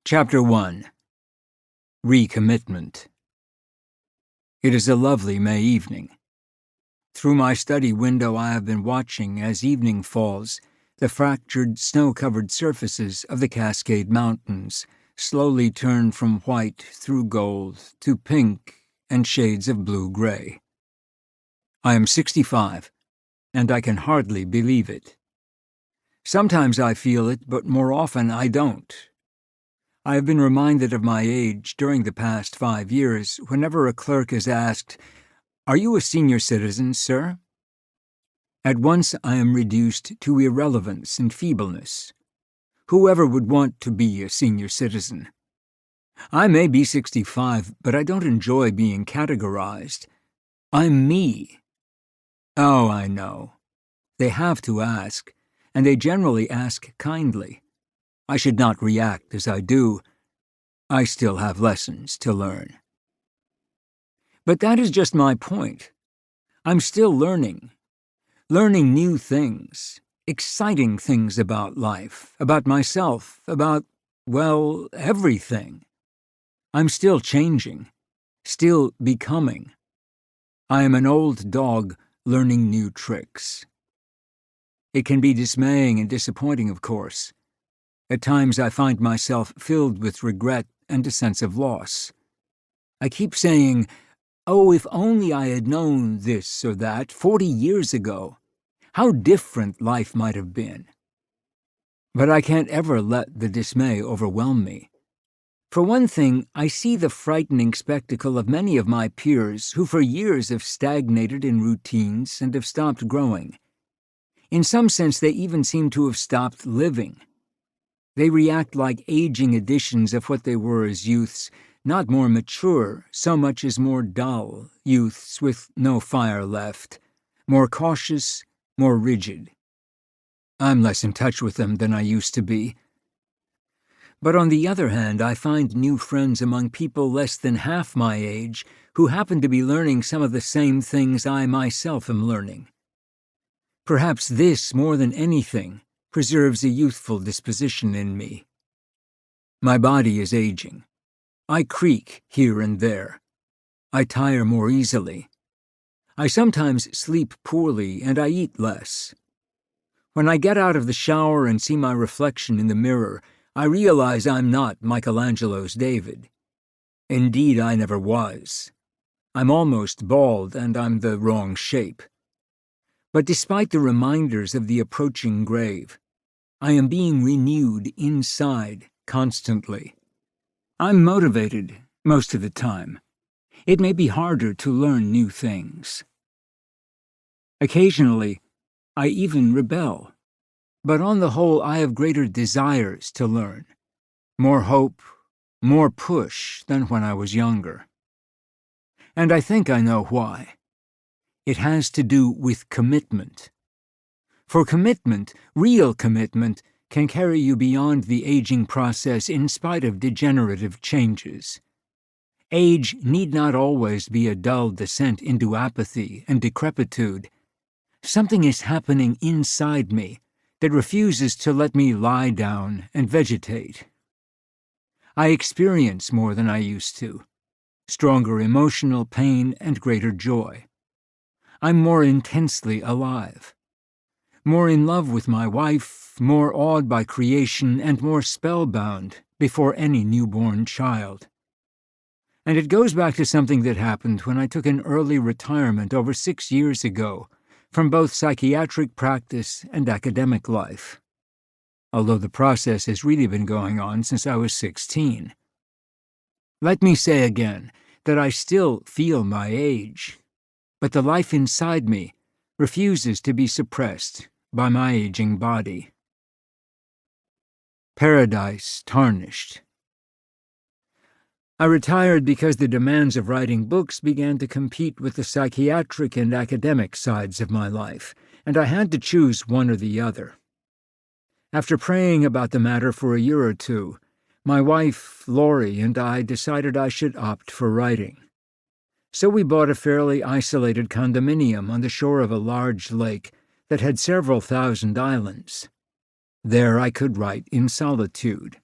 Chapter 1. Recommitment. It is a lovely May evening. Through my study window I have been watching, as evening falls, the fractured, snow-covered surfaces of the Cascade Mountains slowly turn from white through gold to pink and shades of blue-gray. I am 65, and I can hardly believe it. Sometimes I feel it, but more often I don't. I have been reminded of my age during the past 5 years whenever a clerk is asked, "Are you a senior citizen, sir?" At once I am reduced to irrelevance and feebleness. Whoever would want to be a senior citizen? I may be 65, but I don't enjoy being categorized. I'm me. Oh, I know. They have to ask, and they generally ask kindly. I should not react as I do. I still have lessons to learn. But that is just my point. I'm still learning new things, exciting things about life, about myself, about, well, everything. I'm still changing, still becoming. I am an old dog learning new tricks. It can be dismaying and disappointing, of course. At times I find myself filled with regret and a sense of loss. I keep saying, oh, if only I had known this or that 40 years ago, how different life might have been. But I can't ever let the dismay overwhelm me. For one thing, I see the frightening spectacle of many of my peers who for years have stagnated in routines and have stopped growing. In some sense, they even seem to have stopped living. They react like aging editions of what they were as youths, not more mature, so much as more dull, youths with no fire left, more cautious, more rigid. I'm less in touch with them than I used to be. But on the other hand, I find new friends among people less than half my age who happen to be learning some of the same things I myself am learning. Perhaps this, more than anything, preserves a youthful disposition in me. My body is aging. I creak here and there. I tire more easily. I sometimes sleep poorly and I eat less. When I get out of the shower and see my reflection in the mirror, I realize I'm not Michelangelo's David. Indeed, I never was. I'm almost bald and I'm the wrong shape. But despite the reminders of the approaching grave, I am being renewed inside constantly. I'm motivated most of the time. It may be harder to learn new things. Occasionally, I even rebel. But on the whole, I have greater desires to learn, more hope, more push than when I was younger. And I think I know why. It has to do with commitment. For commitment, real commitment, can carry you beyond the aging process in spite of degenerative changes. Age need not always be a dull descent into apathy and decrepitude. Something is happening inside me that refuses to let me lie down and vegetate. I experience more than I used to, stronger emotional pain and greater joy. I'm more intensely alive, more in love with my wife, more awed by creation, and more spellbound before any newborn child. And it goes back to something that happened when I took an early retirement over 6 years ago from both psychiatric practice and academic life, although the process has really been going on since I was 16. Let me say again that I still feel my age, but the life inside me refuses to be suppressed by my aging body. Paradise tarnished. I retired because the demands of writing books began to compete with the psychiatric and academic sides of my life, and I had to choose one or the other. After praying about the matter for a year or two, my wife, Lori, and I decided I should opt for writing. So we bought a fairly isolated condominium on the shore of a large lake that had several thousand islands. There I could write in solitude.